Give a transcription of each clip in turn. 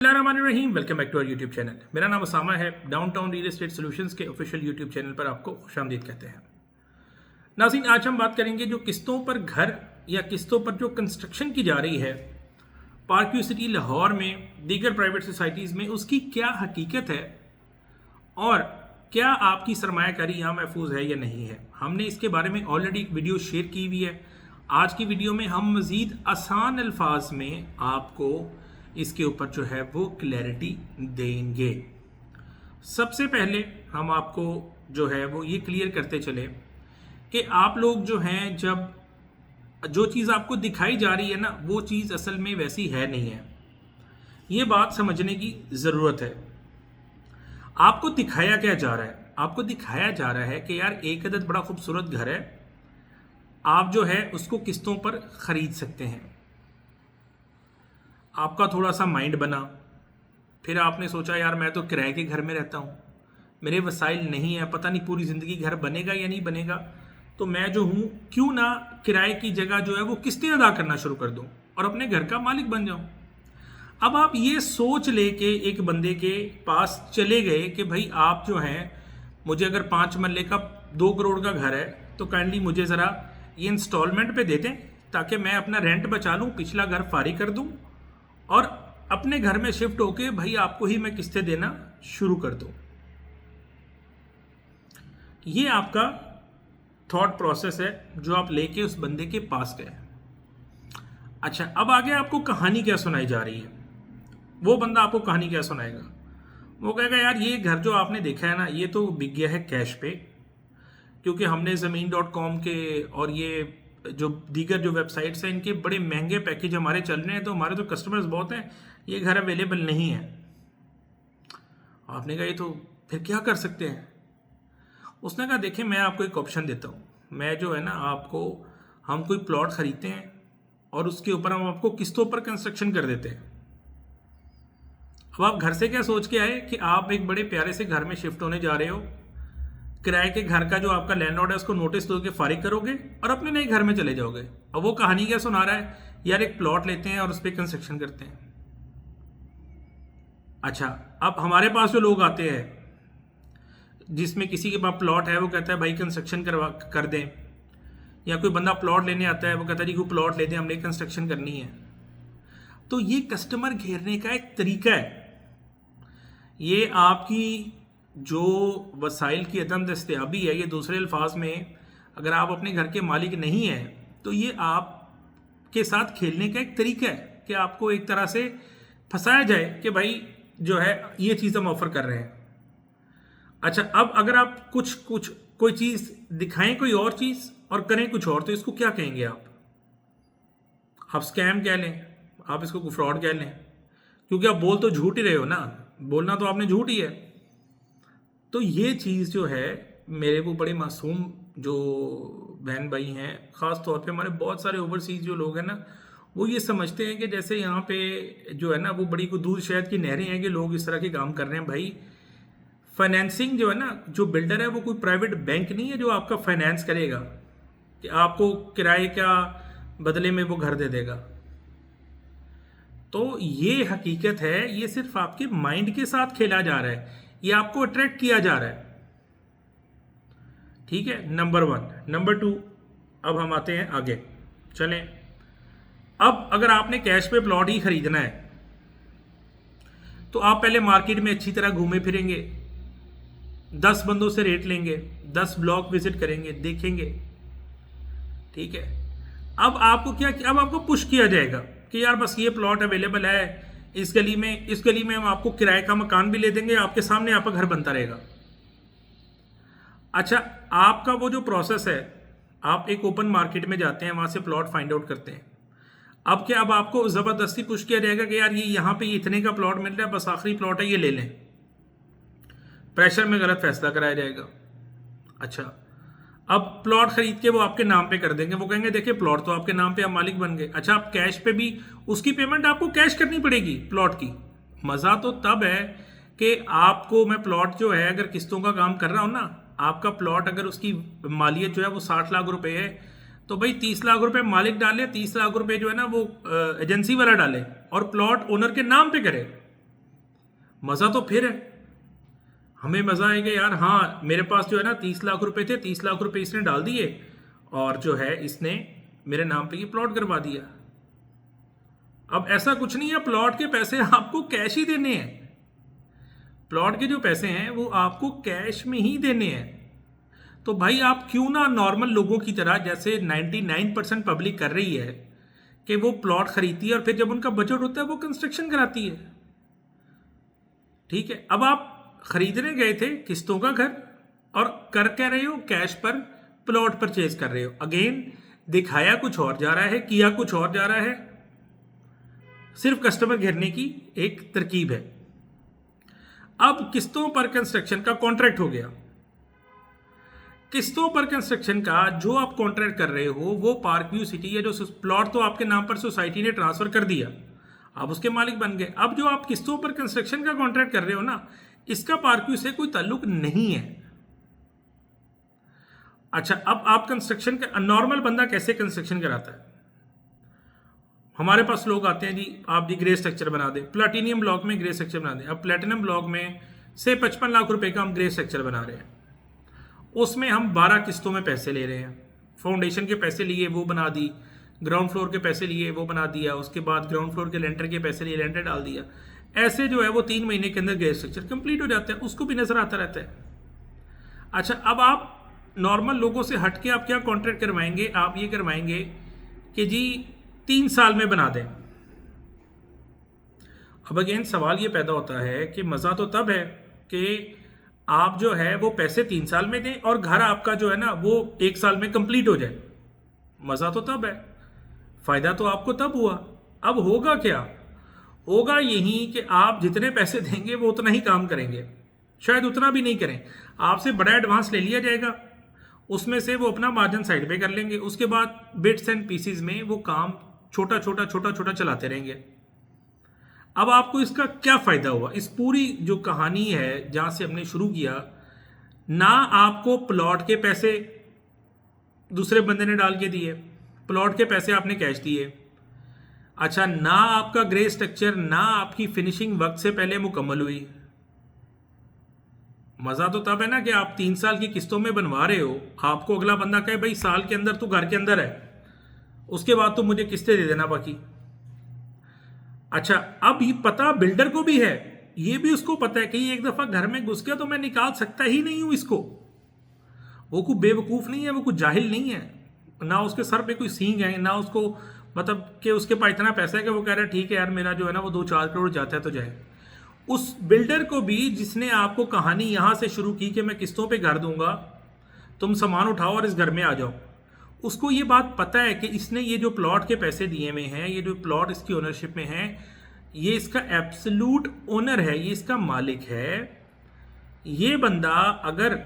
Rahim welcome back to our YouTube channel. मेरा नाम उसामा है। डाउनटाउन रियल एस्टेट सॉल्यूशंस के ऑफिशियल यूट्यूब चैनल पर आपको खुशामदीद कहते हैं। नाज़रीन, आज हम बात करेंगे जो किस्तों पर घर या किस्तों पर जो कंस्ट्रक्शन की जा रही है पार्क व्यू सिटी लाहौर में, दीगर प्राइवेट सोसाइटीज़ में, उसकी क्या हकीकत है और क्या आपकी सरमायाकारी यहाँ महफूज है या नहीं है। हमने इसके बारे में ऑलरेडी एक वीडियो शेयर की हुई है। आज की वीडियो में हम मज़ीद आसान अल्फाज में आपको इसके ऊपर जो है वो क्लैरिटी देंगे। सबसे पहले हम आपको जो है वो ये क्लियर करते चले कि आप लोग जो हैं, जब जो चीज़ आपको दिखाई जा रही है ना, वो चीज़ असल में वैसी है नहीं है। ये बात समझने की ज़रूरत है। आपको दिखाया क्या जा रहा है? आपको दिखाया जा रहा है कि यार एक अदद बड़ा खूबसूरत घर है, आप जो है उसको किस्तों पर ख़रीद सकते हैं। आपका थोड़ा सा माइंड बना, फिर आपने सोचा यार मैं तो किराए के घर में रहता हूँ, मेरे वसाइल नहीं है, पता नहीं पूरी ज़िंदगी घर बनेगा या नहीं बनेगा, तो मैं जो हूँ क्यों ना किराए की जगह जो है वो किस्तें अदा करना शुरू कर दूँ और अपने घर का मालिक बन जाऊँ। अब आप ये सोच लेके एक बंदे के पास चले गए कि भाई आप जो हैं, मुझे अगर 5 मरले का 2 करोड़ का घर है तो काइंडली मुझे ज़रा ये इंस्टॉलमेंट पे दे दें ताकि मैं अपना रेंट बचा लूँ, पिछला घर फारिग कर दूँ और अपने घर में शिफ्ट होके भाई आपको ही मैं किस्तें देना शुरू कर दूं। ये आपका थॉट प्रोसेस है जो आप लेके उस बंदे के पास गए। अच्छा, अब आगे आपको कहानी क्या सुनाई जा रही है? वो बंदा आपको कहानी क्या सुनाएगा? वो कहेगा यार ये घर जो आपने देखा है ना, ये तो बिक गया है कैश पे, क्योंकि हमने ज़मीन.com के और ये जो दीगर जो वेबसाइट्स हैं इनके बड़े महंगे पैकेज हमारे चल रहे हैं, तो हमारे तो कस्टमर्स बहुत हैं, ये घर अवेलेबल नहीं है। आपने कहा ये तो फिर क्या कर सकते हैं? उसने कहा देखिए मैं आपको एक ऑप्शन देता हूँ, मैं जो है ना आपको, हम कोई प्लॉट खरीदते हैं और उसके ऊपर हम आपको किस्तों पर कंस्ट्रक्शन कर देते हैं। अब आप घर से क्या सोच के आए कि आप एक बड़े प्यारे से घर में शिफ्ट होने जा रहे हो, किराए के घर का जो आपका लैंडलॉर्ड है उसको नोटिस दोगे, फारिग करोगे और अपने नए घर में चले जाओगे। अब वो कहानी क्या सुना रहा है? यार एक प्लॉट लेते हैं और उस पर कंस्ट्रक्शन करते हैं। अच्छा, अब हमारे पास जो लोग आते हैं जिसमें किसी के पास प्लॉट है, वो कहता है भाई कंस्ट्रक्शन कर दें, या कोई बंदा प्लॉट लेने आता है, वो कहता है जी कोई प्लॉट ले दें, हमने कंस्ट्रक्शन करनी है। तो ये कस्टमर घेरने का एक तरीका है। ये आपकी जो वसाइल की अदम दस्तयाबी है, ये दूसरे अल्फाज में अगर आप अपने घर के मालिक नहीं हैं तो ये आपके साथ खेलने का एक तरीका है कि आपको एक तरह से फंसाया जाए कि भाई जो है ये चीज़ हम ऑफर कर रहे हैं। अच्छा, अब अगर आप कुछ कोई चीज़ दिखाएं कोई और चीज़ और करें कुछ और, तो इसको क्या कहेंगे आप स्कैम कह लें, आप इसको फ्रॉड कह लें, क्योंकि आप बोल तो झूठ ही रहे हो ना, बोलना तो आपने झूठ ही है। तो ये चीज़ जो है, मेरे को बड़े मासूम जो बहन भाई हैं, ख़ास तौर पे हमारे बहुत सारे ओवरसीज़ जो लोग हैं ना, वो ये समझते हैं कि जैसे यहाँ पे जो है ना वो बड़ी को दूध शहद की नहरें हैं कि लोग इस तरह के काम कर रहे हैं। भाई फाइनेंसिंग जो है ना, जो बिल्डर है वो कोई प्राइवेट बैंक नहीं है जो आपका फाइनेंस करेगा कि आपको किराए का बदले में वो घर दे देगा। तो ये हकीकत है, ये सिर्फ आपके माइंड के साथ खेला जा रहा है, ये आपको अट्रैक्ट किया जा रहा है। ठीक है, नंबर 1। नंबर 2, अब हम आते हैं आगे, चलें। अब अगर आपने कैश पे प्लॉट ही खरीदना है तो आप पहले मार्केट में अच्छी तरह घूमे फिरेंगे, 10 बंदों से रेट लेंगे, 10 ब्लॉक विजिट करेंगे, देखेंगे। ठीक है, अब आपको अब आपको पुश किया जाएगा कि यार बस ये प्लॉट अवेलेबल है इस गली में हम आपको किराए का मकान भी ले देंगे, आपके सामने आपका घर बनता रहेगा। अच्छा, आपका वो जो प्रोसेस है, आप एक ओपन मार्केट में जाते हैं, वहां से प्लॉट फाइंड आउट करते हैं। अब क्या, अब आपको ज़बरदस्ती पुश किया जाएगा कि यार ये यहाँ पे इतने का प्लॉट मिल रहा है, बस आखिरी प्लॉट है, ये ले लें। प्रेशर में गलत फैसला कराया जाएगा। अच्छा, अब प्लॉट खरीद के वो आपके नाम पे कर देंगे, वो कहेंगे देखिए प्लॉट तो आपके नाम पे, आप मालिक बन गए। अच्छा, आप कैश पे भी उसकी पेमेंट आपको कैश करनी पड़ेगी प्लॉट की। मज़ा तो तब है कि आपको, मैं प्लॉट जो है अगर किस्तों का काम कर रहा हूँ ना, आपका प्लॉट अगर उसकी मालियत जो है वो 60 लाख रुपए है, तो भाई 30 लाख रुपए मालिक डाले, 30 लाख रुपए जो है ना वो एजेंसी वाला डाले और प्लॉट ओनर के नाम पे करे। मज़ा तो फिर है, हमें मज़ा आएगा यार, हाँ मेरे पास जो है ना 30 लाख रुपए थे, 30 लाख रुपए इसने डाल दिए और जो है इसने मेरे नाम पे ये प्लॉट करवा दिया। अब ऐसा कुछ नहीं है, प्लॉट के पैसे आपको कैश ही देने हैं, प्लॉट के जो पैसे हैं वो आपको कैश में ही देने हैं। तो भाई आप क्यों ना नॉर्मल लोगों की तरह, जैसे 99% पब्लिक कर रही है कि वो प्लॉट खरीदती है और फिर जब उनका बजट होता है वो कंस्ट्रक्शन कराती है। ठीक है, अब आप खरीदने गए थे किस्तों का घर और कर कह रहे हो कैश पर प्लॉट परचेज कर रहे हो। अगेन दिखाया कुछ और जा रहा है, किया कुछ और जा रहा है, सिर्फ कस्टमर घेरने की एक तरकीब है। अब किस्तों पर कंस्ट्रक्शन का कॉन्ट्रैक्ट हो गया, किस्तों पर कंस्ट्रक्शन का जो आप कॉन्ट्रैक्ट कर रहे हो वो पार्क व्यू सिटी है, जो प्लॉट तो आपके नाम पर सोसाइटी ने ट्रांसफर कर दिया, आप उसके मालिक बन गए। अब जो आप किस्तों पर कंस्ट्रक्शन का कॉन्ट्रैक्ट कर रहे हो ना, इसका पार्क व्यू से कोई ताल्लुक नहीं है। अच्छा, अब आप कंस्ट्रक्शन का नॉर्मल बंदा कैसे कंस्ट्रक्शन कराता है? हमारे पास लोग आते हैं जी, आप जी ग्रे स्ट्रक्चर बना दें, प्लैटिनियम ब्लॉक में ग्रे स्ट्रक्चर बना दें। अब प्लैटिनम ब्लॉक में से 55 लाख रुपए का हम ग्रे स्ट्रक्चर बना रहे हैं, उसमें हम 12 किस्तों में पैसे ले रहे हैं। फाउंडेशन के पैसे लिए वो बना दी, ग्राउंड फ्लोर के पैसे लिए वो बना दिया, उसके बाद ग्राउंड फ्लोर के लेंटर के पैसे लिए लेंटर डाल दिया। ऐसे जो है वो 3 महीने के अंदर ग्रे स्ट्रक्चर कंप्लीट हो जाता है, उसको भी नजर आता रहता है। अच्छा, अब आप नॉर्मल लोगों से हट के आप क्या कॉन्ट्रैक्ट करवाएंगे? आप ये करवाएंगे कि जी 3 साल में बना दें। अब अगेन सवाल ये पैदा होता है कि मज़ा तो तब है कि आप जो है वो पैसे 3 साल में दें और घर आपका जो है ना वो 1 साल में कंप्लीट हो जाए। मज़ा तो तब है, फ़ायदा तो आपको तब हुआ। अब होगा क्या? होगा यही कि आप जितने पैसे देंगे वो उतना ही काम करेंगे, शायद उतना भी नहीं करें, आपसे बड़ा एडवांस ले लिया जाएगा, उसमें से वो अपना मार्जिन साइड पे कर लेंगे, उसके बाद बिट्स एंड पीसीज में वो काम छोटा छोटा चलाते रहेंगे। अब आपको इसका क्या फ़ायदा हुआ? इस पूरी जो कहानी है जहाँ से हमने शुरू किया, ना आपको प्लॉट के पैसे दूसरे बंदे ने डाल के दिए, प्लॉट के पैसे आपने कैश दिए। अच्छा, ना आपका ग्रे स्ट्रक्चर, ना आपकी फिनिशिंग वक्त से पहले मुकम्मल हुई। मज़ा तो तब है ना कि आप 3 साल की किस्तों में बनवा रहे हो, आपको अगला बंदा कहे भाई साल के अंदर तू घर के अंदर है, उसके बाद तो मुझे किस्तें दे देना बाकी। अच्छा, अब ये पता बिल्डर को भी है, ये भी उसको पता है कि ये एक दफ़ा घर में घुस गया तो मैं निकाल सकता ही नहीं हूँ इसको। वो कोई बेवकूफ़ नहीं है, वो कोई जाहिल नहीं है, ना उसके सर पे कोई सींग है, ना उसको मतलब कि उसके पास इतना पैसा है कि वो कह रहा है ठीक है यार मेरा जो है ना वो 2-4 करोड़ जाता है तो जाए। उस बिल्डर को भी जिसने आपको कहानी यहाँ से शुरू की कि मैं किस्तों पे घर दूंगा, तुम सामान उठाओ और इस घर में आ जाओ, उसको ये बात पता है कि इसने ये जो प्लॉट के पैसे दिए हुए हैं, ये जो प्लॉट इसकी ओनरशिप में है, ये इसका एब्सोल्यूट ओनर है, ये इसका मालिक है। ये बंदा अगर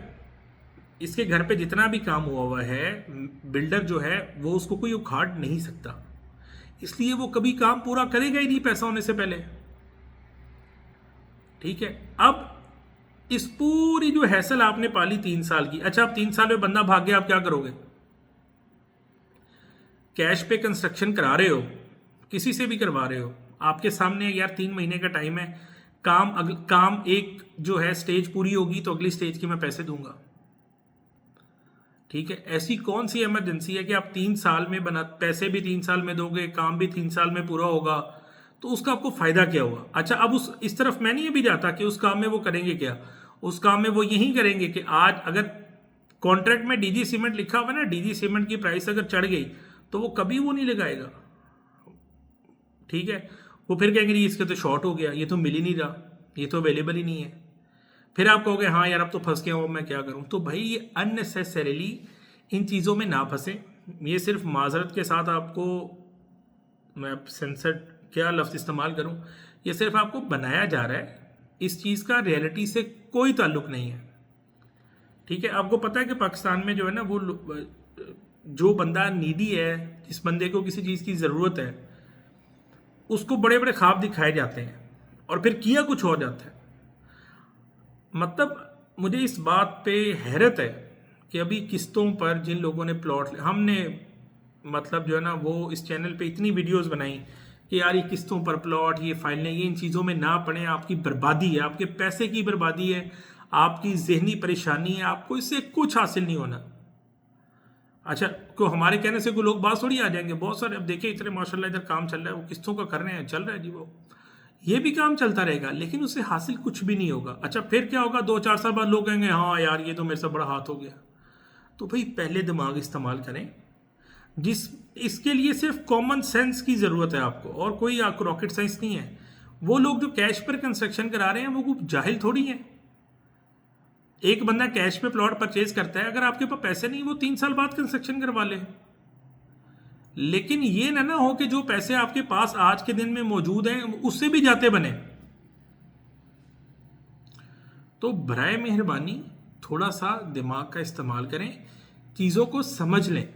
इसके घर पे जितना भी काम हुआ है, बिल्डर जो है वो उसको कोई उखाड़ नहीं सकता, इसलिए वो कभी काम पूरा करेगा ही नहीं पैसा होने से पहले। ठीक है, अब इस पूरी जो हैसल आपने पाली 3 साल की, अच्छा अब 3 साल में बंदा भाग गया, आप क्या करोगे? कैश पे कंस्ट्रक्शन करा रहे हो, किसी से भी करवा रहे हो, आपके सामने यार 3 महीने का टाइम है, काम एक जो है स्टेज पूरी होगी तो अगली स्टेज की मैं पैसे दूंगा। ठीक है, ऐसी कौन सी इमरजेंसी है कि आप 3 साल में पैसे भी 3 साल में दोगे, काम भी 3 साल में पूरा होगा, तो उसका आपको फायदा क्या हुआ? अच्छा, अब इस तरफ मैं नहीं भी जाता कि उस काम में वो करेंगे क्या, उस काम में वो यही करेंगे कि आज अगर कॉन्ट्रैक्ट में डीजी सीमेंट लिखा हुआ है ना, डीजी सीमेंट की प्राइस अगर चढ़ गई तो वो कभी वो नहीं लगाएगा। ठीक है, वो फिर कहेंगे जी इसके तो शॉर्ट हो गया, ये तो मिल ही नहीं रहा, ये तो अवेलेबल ही नहीं है। फिर आप कहोगे हाँ यार अब तो फंस गया हूँ, मैं क्या करूँ? तो भाई ये अननेसेसरीली इन चीज़ों में ना फंसे। ये सिर्फ माजरत के साथ आपको, मैं सेंसर क्या लफ्ज़ इस्तेमाल करूँ, ये सिर्फ आपको बनाया जा रहा है, इस चीज़ का रियलिटी से कोई ताल्लुक नहीं है। ठीक है, आपको पता है कि पाकिस्तान में जो है ना वो जो बंदा नीडी है, जिस बंदे को किसी चीज़ की ज़रूरत है, उसको बड़े बड़े ख्वाब दिखाए जाते हैं और फिर किया कुछ हो जाता है। मतलब मुझे इस बात पे हैरत है कि अभी किस्तों पर जिन लोगों ने प्लॉट, हमने मतलब जो है ना वो इस चैनल पे इतनी वीडियोस बनाई कि यार ये किस्तों पर प्लॉट, ये फाइलें, ये इन चीज़ों में ना पड़े, आपकी बर्बादी है, आपके पैसे की बर्बादी है, आपकी जहनी परेशानी है, आपको इससे कुछ हासिल नहीं होना। अच्छा, को हमारे कहने से कोई लोग बात थोड़ी आ जाएंगे। बहुत सारे, अब देखिए इतने माशाल्लाह इधर काम चल रहा है, वो किस्तों का कर रहे हैं, चल रहा है जी, वो ये भी काम चलता रहेगा, लेकिन उससे हासिल कुछ भी नहीं होगा। अच्छा, फिर क्या होगा? 2-4 साल बाद लोग कहेंगे हाँ यार ये तो मेरे से बड़ा हाथ हो गया। तो भाई पहले दिमाग इस्तेमाल करें, जिस इसके लिए सिर्फ कॉमन सेंस की ज़रूरत है आपको, और कोई आपको रॉकेट साइंस नहीं है। वो लोग जो कैश पर कंस्ट्रक्शन करा रहे हैं वो कोई जाहिल थोड़ी हैं। एक बंदा कैश पे प्लॉट परचेज करता है, अगर आपके पास पैसे नहीं, वो 3 साल बाद कंस्ट्रक्शन करवा ले। लेकिन ये ना हो कि जो पैसे आपके पास आज के दिन में मौजूद हैं उससे भी जाते बने। तो बराए मेहरबानी थोड़ा सा दिमाग का इस्तेमाल करें, चीज़ों को समझ लें,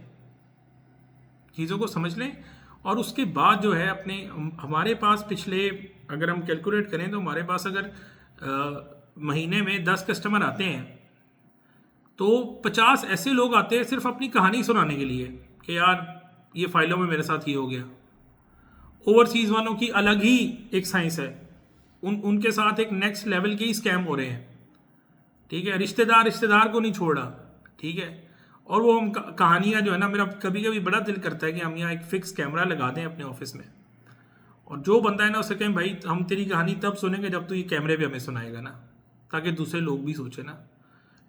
चीज़ों को समझ लें। और उसके बाद जो है अपने, हमारे पास पिछले, अगर हम कैलकुलेट करें तो हमारे पास अगर महीने में 10 कस्टमर आते हैं तो 50 ऐसे लोग आते हैं सिर्फ अपनी कहानी सुनाने के लिए कि यार ये फाइलों में मेरे साथ ही हो गया। ओवरसीज़ वालों की अलग ही एक साइंस है, उनके साथ एक नेक्स्ट लेवल के ही स्कैम हो रहे हैं, ठीक है। रिश्तेदार को नहीं छोड़ा, ठीक है। और वो हम कहानियाँ जो है ना, मेरा कभी कभी बड़ा दिल करता है कि हम यहाँ एक फिक्स कैमरा लगा दें अपने ऑफिस में, और जो बंदा है ना उसे कहें भाई हम तेरी कहानी तब सुनेंगे जब तू ये कैमरे पे हमें सुनाएगा ना, ताकि दूसरे लोग भी सोचे ना।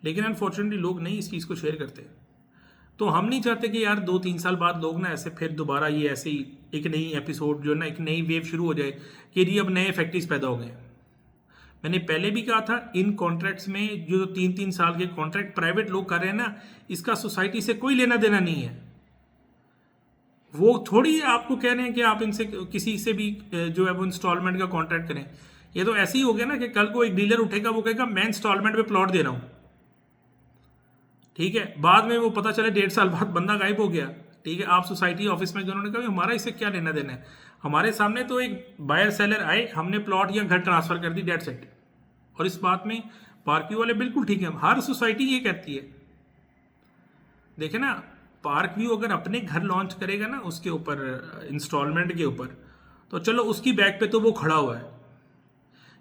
लेकिन अनफॉर्चुनेटली लोग नहीं इस चीज़ को शेयर करते। तो हम नहीं चाहते कि यार 2-3 साल बाद लोग ना ऐसे फिर दोबारा ये ऐसे ही एक नई एपिसोड जो है ना, एक नई वेव शुरू हो जाए कि ये अब नए फैक्ट्रीज पैदा हो गए। मैंने पहले भी कहा था, इन कॉन्ट्रैक्ट्स में जो 3-3 साल के कॉन्ट्रैक्ट प्राइवेट लोग कर रहे हैं ना, इसका सोसाइटी से कोई लेना देना नहीं है। वो थोड़ी आपको कह रहे हैं कि आप इनसे किसी से भी जो है वो इंस्टॉलमेंट का कॉन्ट्रैक्ट करें। ये तो ऐसे ही हो गया ना कि कल को एक डीलर उठेगा, वो कहेगा मैं इंस्टॉलमेंट पे प्लॉट दे रहा हूँ, ठीक है। बाद में वो पता चले 1.5 साल बाद बंदा गायब हो गया, ठीक है। आप सोसाइटी ऑफिस में, उन्होंने कहा हमारा इससे क्या लेना देना है। हमारे सामने तो एक बायर सेलर आए, हमने प्लॉट या घर ट्रांसफर कर दी, डेट सेट। और इस बात में पार्क व्यू वाले बिल्कुल ठीक है, हर सोसाइटी ये कहती है। देखे ना, पार्क व्यू अगर अपने घर लॉन्च करेगा ना उसके ऊपर इंस्टॉलमेंट के ऊपर, तो चलो उसकी बैक पे तो वो खड़ा हुआ है।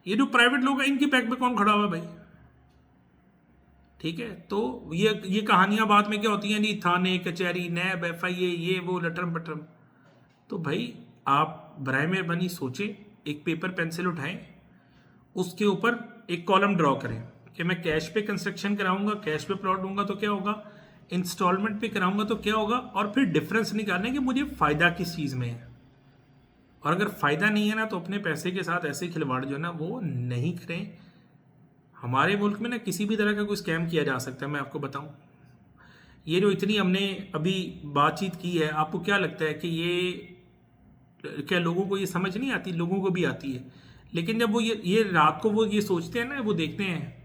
ये जो प्राइवेट लोग हैं इनकी बैक पे कौन खड़ा हुआ है भाई, ठीक है। तो ये कहानियां बाद में क्या होती हैं जी, थाने कचहरी नैब FIA ये वो लटरम पटरम। तो भाई आप बराए मेहरबानी सोचें, एक पेपर पेंसिल उठाएं, उसके ऊपर एक कॉलम ड्रॉ करें कि मैं कैश पे कंस्ट्रक्शन कराऊंगा, कैश पे प्लॉट दूंगा तो क्या होगा, इंस्टॉलमेंट पे कराऊंगा तो क्या होगा, और फिर डिफरेंस निकालने कि मुझे फ़ायदा किस चीज़ में है। और अगर फ़ायदा नहीं है ना तो अपने पैसे के साथ ऐसे खिलवाड़ जो है ना वो नहीं करें। हमारे मुल्क में ना किसी भी तरह का कोई स्कैम किया जा सकता है, मैं आपको बताऊं। ये जो इतनी हमने अभी बातचीत की है, आपको क्या लगता है कि ये क्या लोगों को ये समझ नहीं आती? लोगों को भी आती है, लेकिन जब वो ये रात को वो ये सोचते हैं ना, वो देखते हैं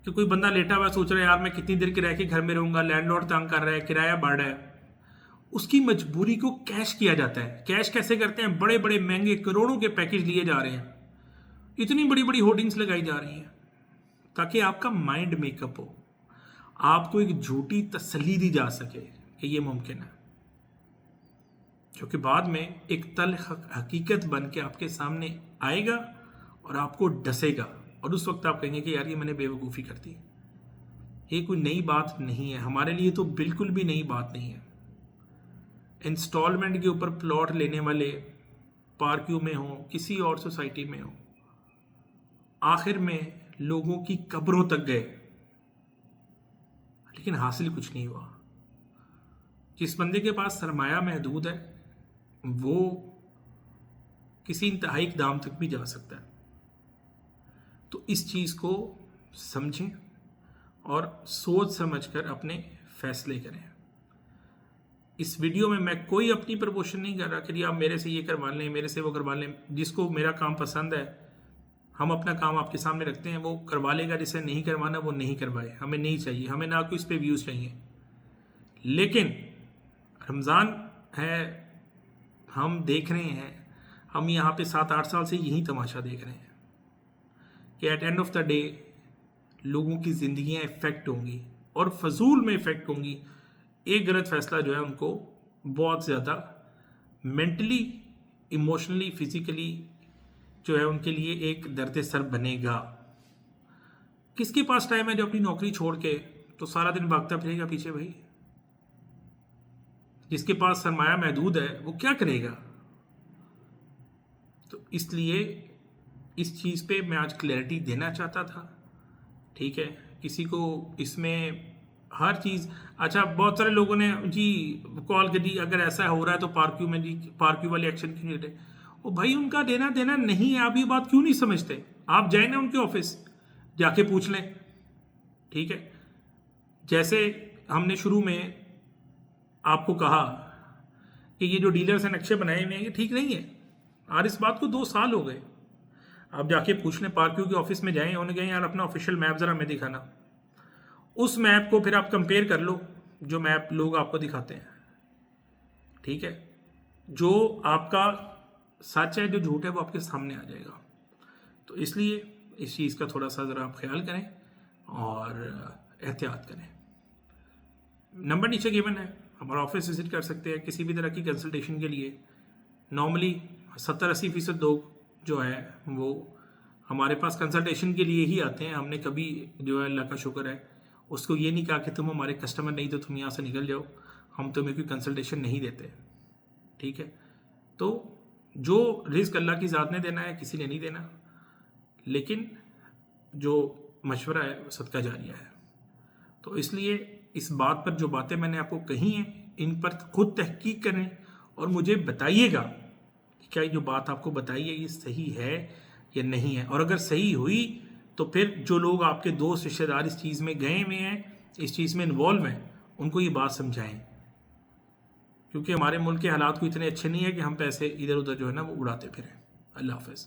कि कोई बंदा लेटा हुआ सोच रहा है यार मैं कितनी देर किराए के घर में रहूंगा, लैंडलॉर्ड तंग कर रहा है, किराया बढ़ रहा है, उसकी मजबूरी को कैश किया जाता है। कैश कैसे करते हैं? बड़े बड़े महंगे करोड़ों के पैकेज लिए जा रहे हैं, इतनी बड़ी बड़ी होर्डिंग्स लगाई जा रही हैं ताकि आपका माइंड मेकअप हो, आपको एक झूठी तसल्ली दी जा सके कि ये मुमकिन है, जो कि बाद में एक तल्ख हकीकत बन के आपके सामने आएगा और आपको डसेगा, और उस वक्त आप कहेंगे कि यार ये मैंने बेवकूफ़ी कर दी। ये कोई नई बात नहीं है, हमारे लिए तो बिल्कुल भी नई बात नहीं है। इंस्टॉलमेंट के ऊपर प्लॉट लेने वाले पार्क व्यू में हो, किसी और सोसाइटी में हो, आखिर में लोगों की कब्रों तक गए, लेकिन हासिल कुछ नहीं हुआ। जिस बंदे के पास सरमाया महदूद है वो किसी इंतहाई इक़दाम तक भी जा सकता है। तो इस चीज़ को समझें और सोच समझकर अपने फैसले करें। इस वीडियो में मैं कोई अपनी प्रमोशन नहीं कर रहा कि आप मेरे से ये करवा लें, मेरे से वो करवा लें। जिसको मेरा काम पसंद है, हम अपना काम आपके सामने रखते हैं, वो करवा लेगा। जिसे नहीं करवाना वो नहीं करवाए, हमें नहीं चाहिए, हमें ना कोई इस पर व्यूज़ चाहिए। लेकिन रमज़ान है, हम देख रहे हैं, हम यहाँ पे 7-8 साल से यही तमाशा देख रहे हैं कि at end of the day लोगों की ज़िंदगियाँ इफ़ेक्ट होंगी और फजूल में इफ़ेक्ट होंगी। एक गलत फैसला जो है उनको बहुत ज़्यादा मेंटली इमोशनली फिजिकली जो है उनके लिए एक दर्द सर बनेगा। किसके पास टाइम है जो अपनी नौकरी छोड़ के तो सारा दिन भागता फिरेगा पीछे भाई? जिसके पास सरमाया महदूद है वो क्या करेगा? तो इसलिए इस चीज़ पे मैं आज क्लैरिटी देना चाहता था, ठीक है? किसी को इसमें हर चीज़, अच्छा बहुत सारे लोगों ने जी कॉल कर दी, अगर ऐसा हो रहा है तो पार्क्यू में जी पार्क्यू वाले एक्शन क्यों नहीं लेते? ओ भाई उनका देना देना नहीं है, आप ये बात क्यों नहीं समझते? आप जाए ना उनके ऑफिस, जाके पूछ लें, ठीक है? जैसे हमने शुरू में आपको कहा कि ये जो डीलर्स हैं नक्शे बनाए हुए हैं ये ठीक नहीं है, और इस बात को 2 साल हो गए। आप जाके पूछ लें, पार्क्यू के ऑफिस में जाएं, उन्होंने कहा यार अपना ऑफिशियल मैप ज़रा हमें दिखाना। उस मैप को फिर आप कंपेयर कर लो जो मैप लोग आपको दिखाते हैं, ठीक है? जो आपका सच है जो झूठ है वो आपके सामने आ जाएगा। तो इसलिए इस चीज़ का थोड़ा सा ज़रा आप ख्याल करें और एहतियात करें। नंबर नीचे गिवन है, हमारा ऑफिस विजिट कर सकते हैं किसी भी तरह की कंसल्टेशन के लिए। नॉर्मली 70-80% लोग जो है वो हमारे पास कंसल्टेशन के लिए ही आते हैं। हमने कभी जो है अल्लाह का शुक्र है उसको ये नहीं कहा कि तुम हमारे कस्टमर नहीं तो तुम यहाँ से निकल जाओ, हम तुम्हें कोई कंसल्टेशन नहीं देते, ठीक है? तो जो रिस्क अल्लाह की ज़ात ने देना है, किसी ने नहीं देना, लेकिन जो मशवरा है वो सदका जारिया है। तो इसलिए इस बात पर जो बातें मैंने आपको कही हैं इन पर खुद तहकीक करें और मुझे बताइएगा कि क्या जो बात आपको बताई है ये सही है या नहीं है। और अगर सही हुई तो फिर जो लोग आपके दोस्त रिश्तेदार इस चीज़ में गए हुए हैं, इस चीज़ में इन्वॉल्व हैं, उनको ये बात समझाएं, क्योंकि हमारे मुल्क के हालात को इतने अच्छे नहीं है कि हम पैसे इधर उधर जो है ना वो उड़ाते फिरें। अल्लाह हाफ़िज़।